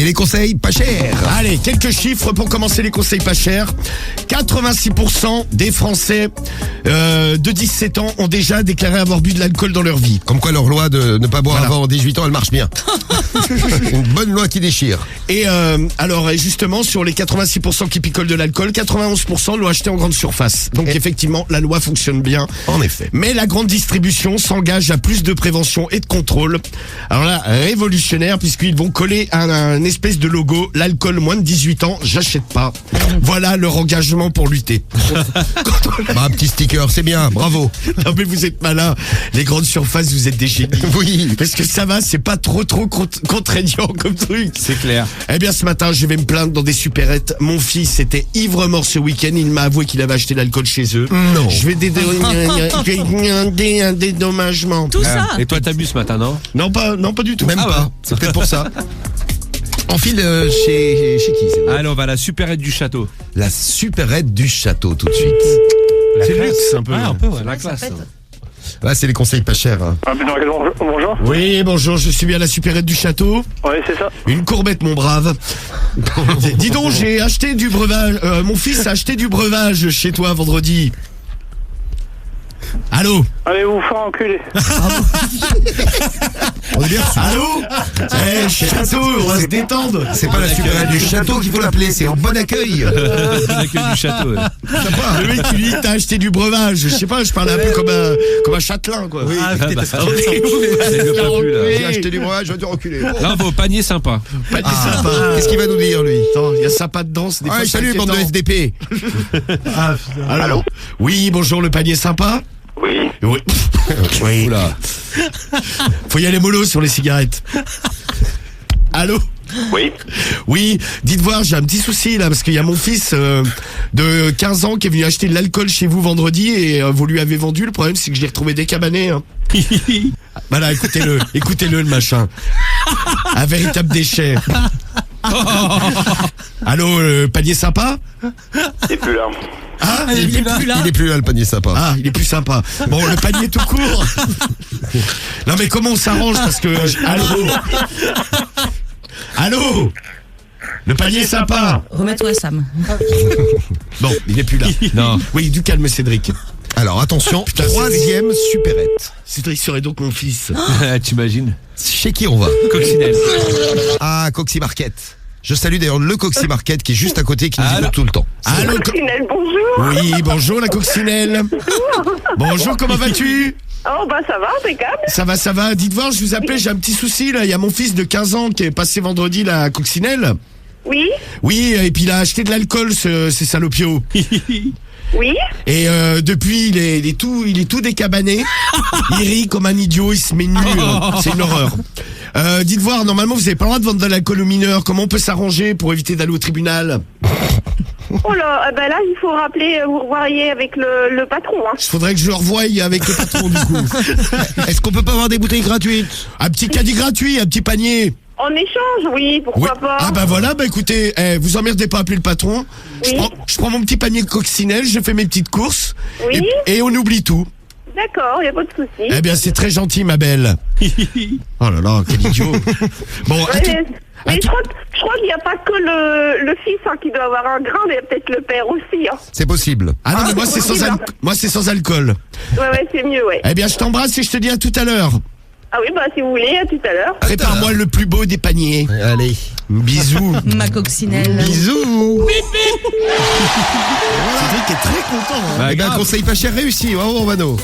Et les conseils pas chers. Allez, quelques chiffres pour commencer les conseils pas chers. 86% des Français de 17 ans ont déjà déclaré avoir bu de l'alcool dans leur vie. Comme quoi leur loi de ne pas boire Voilà. avant 18 ans, elle marche bien. Une bonne loi qui déchire. Et alors, et justement, sur les 86% qui picolent de l'alcool, 91% l'ont acheté en grande surface. Donc effectivement, la loi fonctionne bien. En effet. Mais la grande distribution s'engage à plus de prévention et de contrôle. Alors là, révolutionnaire, puisqu'ils vont coller un espèce de logo, l'alcool moins de 18 ans, j'achète pas. Voilà leur engagement pour lutter. Bah, un petit sticker, c'est bien, bravo. Non mais vous êtes malins, les grandes surfaces, vous êtes des génies. Oui. Parce que ça va, c'est pas trop contraignant comme truc. C'est clair. Eh bien ce matin, je vais me plaindre dans des supérettes. Mon fils était ivre-mort ce week-end, il m'a avoué qu'il avait acheté l'alcool chez eux. Non. Je vais demander un dédommagement. Tout ça. Et toi, t'as bu ce matin, non? Non pas du tout. Même Ah pas. ouais. C'est peut-être pour ça. On file chez qui c'est vrai. Allez, on va à la supérette du château. La supérette du château tout de suite. C'est luxe un peu. Ah, un peu, ouais, la Ouais, ça classe. pète. Là, c'est les conseils pas chers. Hein. Ah, bonjour. Oui, bonjour, je suis bien à la supérette du château. Oui, c'est ça. Une courbette, mon brave. Dis donc, j'ai acheté du breuvage. Mon fils a acheté du breuvage chez toi vendredi. Allô? Allez vous faire enculer. On est bien reçu. Allô? Eh, château, on va se détendre. C'est pas la supérette du château qu'il faut l'appeler, c'est en bon accueil. L'accueil du château. Ouais. Le mec, tu lui dis, t'as acheté du breuvage. Je sais pas, je parlais un peu comme un châtelain, quoi. Oui, Ah, bah, t'es- c'est le pas plus, là. J'ai acheté du breuvage, je vais te reculer. Là, on va au panier sympa. pas dit Ah, sympa. qu'est-ce qu'il va nous dire, lui? Attends, il y a sympa dedans, c'est des fois Ouais, salut, inquiétant. bande de SDP. Allô? Oui, bonjour, le panier sympa? Oui. Oui. Oui. Oula. Faut y aller mollo sur les cigarettes. Allô? Oui. Oui, dites voir, j'ai un petit souci là, parce qu'il y a mon fils de 15 ans qui est venu acheter de l'alcool chez vous vendredi et vous lui avez vendu. Le problème, c'est que je l'ai retrouvé décabané. Hein. Voilà, écoutez-le le machin. Un véritable déchet. Allô, le panier sympa? Et plus là. Ah, Il est plus là. Il est plus là, le panier sympa. Ah, il est plus sympa. Bon, le panier tout court. Non mais comment on s'arrange parce que... Allô? Allô? Le panier sympa. Remets-toi, Sam. Bon, il est plus là. Non. Oui, du calme Cédric. Alors, attention, Putain, troisième supérette. Cédric serait donc mon fils. T'imagines? Chez qui on va? Coccinelle. Ah, Coxy Market. Je salue d'ailleurs le Coxy Market qui est juste à côté qui nous Allô écoute tout le temps. Allô? Coccinelle, bonjour. Oui, bonjour la coccinelle. Bonjour, comment vas-tu? Oh, bah ça va, impeccable. Ça va. Dites voir, je vous appelais, j'ai un petit souci là. Il y a mon fils de 15 ans qui est passé vendredi la coccinelle. Oui, Oui, et puis il a acheté de l'alcool, ces salopios. oui. Et depuis, il est tout décabané. Il rit comme un idiot, il se met nu. C'est une horreur. Dites voir, normalement, vous avez pas le droit de vendre de l'alcool aux mineurs. Comment on peut s'arranger pour éviter d'aller au tribunal? Oh là, ben là, il faut rappeler, vous revoyez avec le patron, hein. Il faudrait que je le revoie avec le patron du coup. Est-ce qu'on peut pas avoir des bouteilles gratuites? Un petit caddie gratuit, un petit panier. En échange, oui, pourquoi pas. Ah bah voilà, bah écoutez, vous emmerdez pas à appeler le patron. Oui. Je prends mon petit panier de coccinelle, je fais mes petites courses. Oui. Et on oublie tout. D'accord, y a pas de souci. Eh bien c'est très gentil ma belle. Oh là là, quel idiot. Bon, à Ouais, tout- mais à je tout- crois qu'il n'y a pas que le fils hein, qui doit avoir un grain, mais il y a peut-être le père aussi. Hein. C'est possible. Ah non, mais moi c'est sans alcool. Ouais, c'est mieux, ouais. Eh bien je t'embrasse et je te dis à tout à l'heure. Ah oui, bah si vous voulez, à tout à l'heure. Prépare-moi le plus beau des paniers. Allez. Bisous. Ma coccinelle. Bisous. Cédric est très content. Hein. Bah, Eh ben, grave. conseil pas cher réussi. Bravo, Mano.